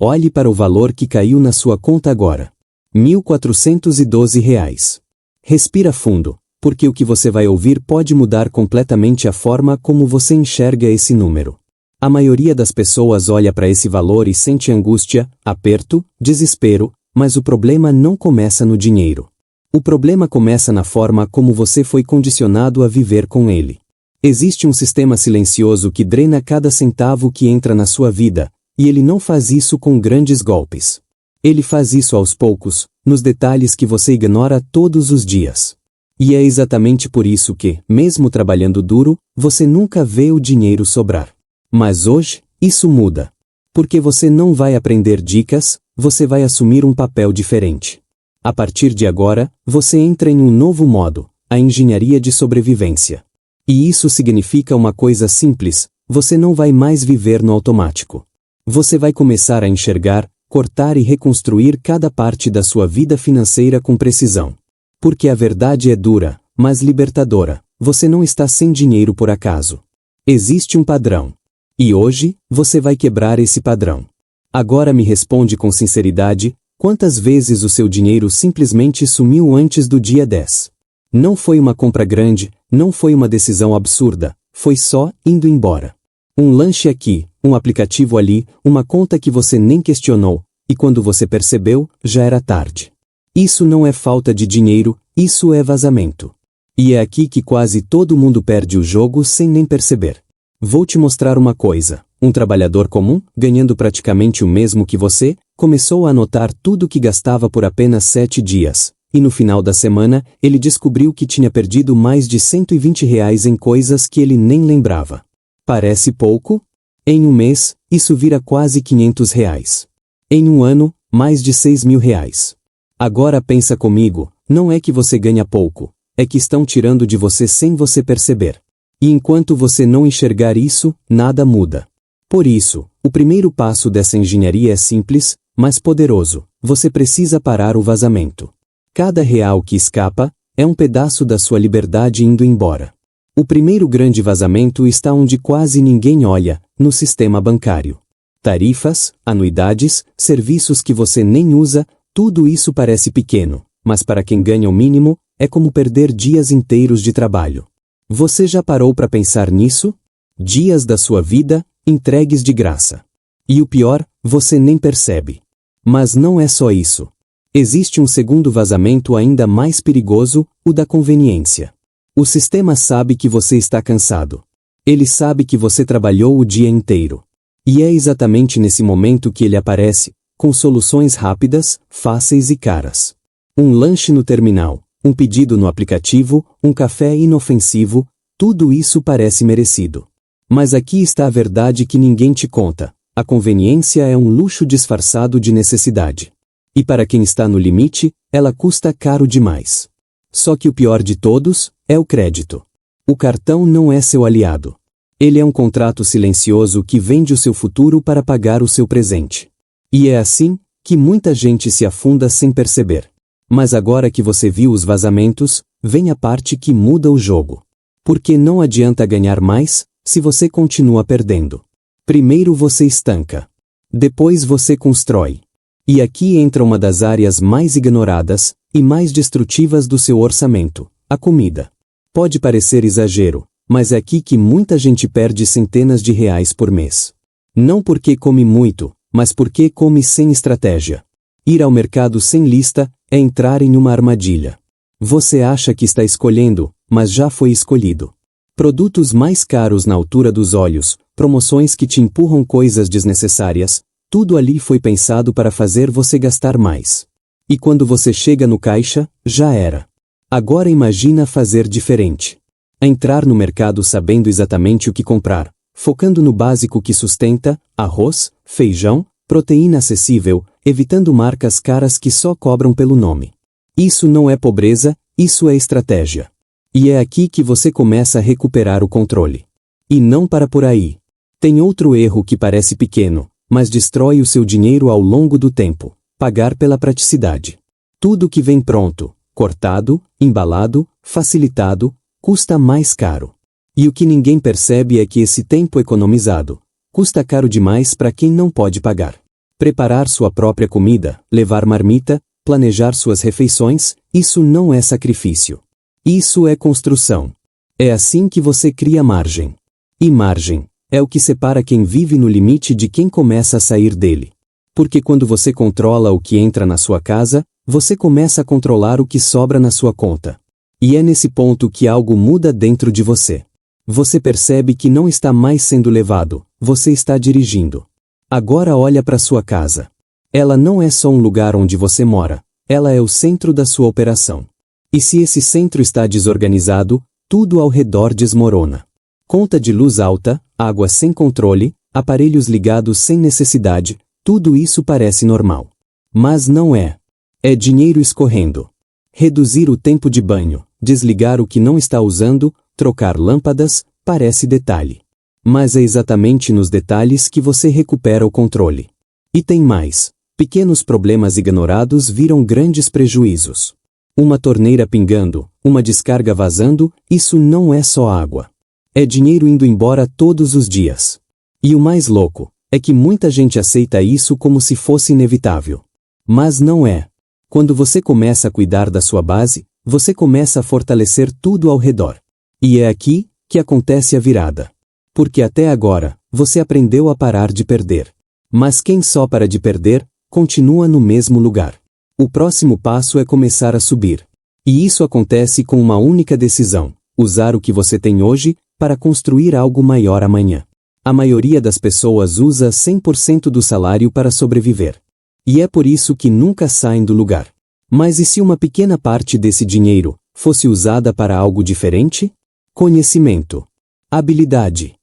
Olhe para o valor que caiu na sua conta agora. R$ 1.412. Respira fundo, porque o que você vai ouvir pode mudar completamente a forma como você enxerga esse número. A maioria das pessoas olha para esse valor e sente angústia, aperto, desespero, mas o problema não começa no dinheiro. O problema começa na forma como você foi condicionado a viver com ele. Existe um sistema silencioso que drena cada centavo que entra na sua vida, e ele não faz isso com grandes golpes. Ele faz isso aos poucos, nos detalhes que você ignora todos os dias. E é exatamente por isso que, mesmo trabalhando duro, você nunca vê o dinheiro sobrar. Mas hoje, isso muda. Porque você não vai aprender dicas, você vai assumir um papel diferente. A partir de agora, você entra em um novo modo, a engenharia de sobrevivência. E isso significa uma coisa simples: você não vai mais viver no automático. Você vai começar a enxergar, cortar e reconstruir cada parte da sua vida financeira com precisão. Porque a verdade é dura, mas libertadora: você não está sem dinheiro por acaso. Existe um padrão. E hoje, você vai quebrar esse padrão. Agora me responde com sinceridade: quantas vezes o seu dinheiro simplesmente sumiu antes do dia 10? Não foi uma compra grande, não foi uma decisão absurda, foi só indo embora. Um lanche aqui, um aplicativo ali, uma conta que você nem questionou, e quando você percebeu, já era tarde. Isso não é falta de dinheiro, isso é vazamento. E é aqui que quase todo mundo perde o jogo sem nem perceber. Vou te mostrar uma coisa: um trabalhador comum, ganhando praticamente o mesmo que você, começou a anotar tudo que gastava por apenas 7 dias, e no final da semana, ele descobriu que tinha perdido mais de R$ 120 em coisas que ele nem lembrava. Parece pouco? Em um mês, isso vira quase R$ 500. Em um ano, mais de R$ 6.000. Agora pensa comigo, não é que você ganha pouco, é que estão tirando de você sem você perceber. E enquanto você não enxergar isso, nada muda. Por isso, o primeiro passo dessa engenharia é simples, mas poderoso: você precisa parar o vazamento. Cada real que escapa, é um pedaço da sua liberdade indo embora. O primeiro grande vazamento está onde quase ninguém olha, no sistema bancário. Tarifas, anuidades, serviços que você nem usa, tudo isso parece pequeno, mas para quem ganha o mínimo, é como perder dias inteiros de trabalho. Você já parou para pensar nisso? Dias da sua vida, entregues de graça. E o pior, você nem percebe. Mas não é só isso. Existe um segundo vazamento ainda mais perigoso, o da conveniência. O sistema sabe que você está cansado. Ele sabe que você trabalhou o dia inteiro. E é exatamente nesse momento que ele aparece, com soluções rápidas, fáceis e caras. Um lanche no terminal, um pedido no aplicativo, um café inofensivo, tudo isso parece merecido. Mas aqui está a verdade que ninguém te conta: a conveniência é um luxo disfarçado de necessidade. E para quem está no limite, ela custa caro demais. Só que o pior de todos é o crédito. O cartão não é seu aliado. Ele é um contrato silencioso que vende o seu futuro para pagar o seu presente. E é assim que muita gente se afunda sem perceber. Mas agora que você viu os vazamentos, vem a parte que muda o jogo. Porque não adianta ganhar mais, se você continua perdendo. Primeiro você estanca. Depois você constrói. E aqui entra uma das áreas mais ignoradas e mais destrutivas do seu orçamento: a comida. Pode parecer exagero, mas é aqui que muita gente perde centenas de reais por mês. Não porque come muito, mas porque come sem estratégia. Ir ao mercado sem lista é entrar em uma armadilha. Você acha que está escolhendo, mas já foi escolhido. Produtos mais caros na altura dos olhos, promoções que te empurram coisas desnecessárias, tudo ali foi pensado para fazer você gastar mais. E quando você chega no caixa, já era. Agora imagina fazer diferente. Entrar no mercado sabendo exatamente o que comprar, focando no básico que sustenta: arroz, feijão, proteína acessível, evitando marcas caras que só cobram pelo nome. Isso não é pobreza, isso é estratégia. E é aqui que você começa a recuperar o controle. E não para por aí. Tem outro erro que parece pequeno, mas destrói o seu dinheiro ao longo do tempo: pagar pela praticidade. Tudo que vem pronto, cortado, embalado, facilitado, custa mais caro. E o que ninguém percebe é que esse tempo economizado custa caro demais para quem não pode pagar. Preparar sua própria comida, levar marmita, planejar suas refeições, isso não é sacrifício. Isso é construção. É assim que você cria margem. E margem é o que separa quem vive no limite de quem começa a sair dele. Porque quando você controla o que entra na sua casa, você começa a controlar o que sobra na sua conta. E é nesse ponto que algo muda dentro de você. Você percebe que não está mais sendo levado, você está dirigindo. Agora olha para sua casa. Ela não é só um lugar onde você mora, ela é o centro da sua operação. E se esse centro está desorganizado, tudo ao redor desmorona. Conta de luz alta, água sem controle, aparelhos ligados sem necessidade, tudo isso parece normal. Mas não é. É dinheiro escorrendo. Reduzir o tempo de banho, desligar o que não está usando, trocar lâmpadas, parece detalhe. Mas é exatamente nos detalhes que você recupera o controle. E tem mais. Pequenos problemas ignorados viram grandes prejuízos. Uma torneira pingando, uma descarga vazando, isso não é só água. É dinheiro indo embora todos os dias. E o mais louco é que muita gente aceita isso como se fosse inevitável. Mas não é. Quando você começa a cuidar da sua base, você começa a fortalecer tudo ao redor. E é aqui que acontece a virada. Porque até agora, você aprendeu a parar de perder. Mas quem só para de perder, continua no mesmo lugar. O próximo passo é começar a subir. E isso acontece com uma única decisão: usar o que você tem hoje para construir algo maior amanhã. A maioria das pessoas usa 100% do salário para sobreviver. E é por isso que nunca saem do lugar. Mas e se uma pequena parte desse dinheiro fosse usada para algo diferente? Conhecimento. Habilidade.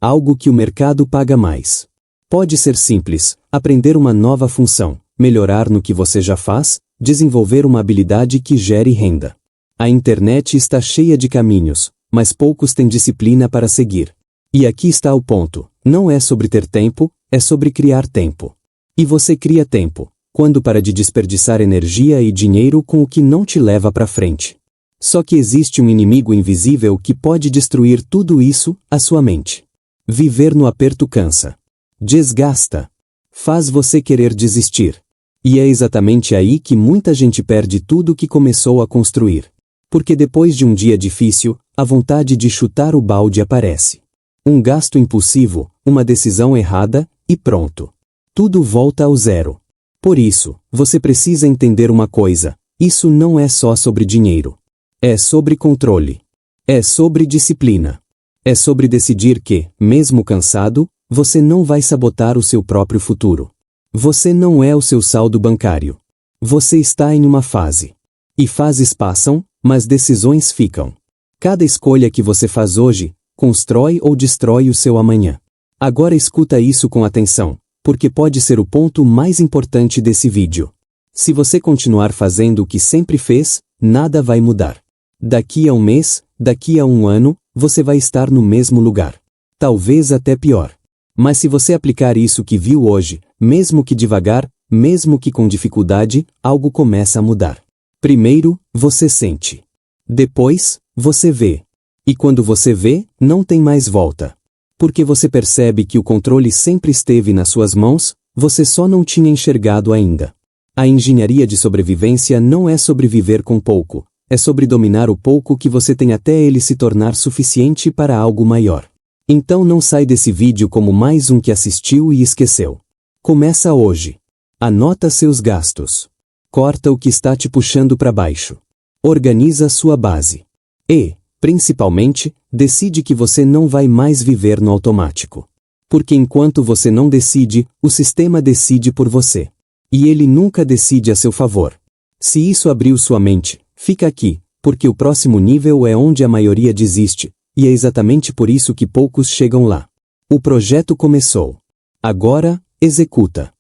Algo que o mercado paga mais. Pode ser simples: aprender uma nova função, melhorar no que você já faz, desenvolver uma habilidade que gere renda. A internet está cheia de caminhos, mas poucos têm disciplina para seguir. E aqui está o ponto: não é sobre ter tempo, é sobre criar tempo. E você cria tempo quando para de desperdiçar energia e dinheiro com o que não te leva para frente. Só que existe um inimigo invisível que pode destruir tudo isso: a sua mente. Viver no aperto cansa. Desgasta. Faz você querer desistir. E é exatamente aí que muita gente perde tudo o que começou a construir. Porque depois de um dia difícil, a vontade de chutar o balde aparece. Um gasto impulsivo, uma decisão errada, e pronto. Tudo volta ao zero. Por isso, você precisa entender uma coisa: isso não é só sobre dinheiro. É sobre controle. É sobre disciplina. É sobre decidir que, mesmo cansado, você não vai sabotar o seu próprio futuro. Você não é o seu saldo bancário. Você está em uma fase. E fases passam, mas decisões ficam. Cada escolha que você faz hoje, constrói ou destrói o seu amanhã. Agora escuta isso com atenção, porque pode ser o ponto mais importante desse vídeo. Se você continuar fazendo o que sempre fez, nada vai mudar. Daqui a um mês, daqui a um ano, você vai estar no mesmo lugar. Talvez até pior. Mas se você aplicar isso que viu hoje, mesmo que devagar, mesmo que com dificuldade, algo começa a mudar. Primeiro, você sente. Depois, você vê. E quando você vê, não tem mais volta. Porque você percebe que o controle sempre esteve nas suas mãos, você só não tinha enxergado ainda. A engenharia de sobrevivência não é sobre viver com pouco, é sobre dominar o pouco que você tem até ele se tornar suficiente para algo maior. Então não sai desse vídeo como mais um que assistiu e esqueceu. Começa hoje. Anota seus gastos. Corta o que está te puxando para baixo. Organiza sua base. E, principalmente, decide que você não vai mais viver no automático. Porque enquanto você não decide, o sistema decide por você. E ele nunca decide a seu favor. Se isso abriu sua mente, fica aqui, porque o próximo nível é onde a maioria desiste, e é exatamente por isso que poucos chegam lá. O projeto começou. Agora, executa.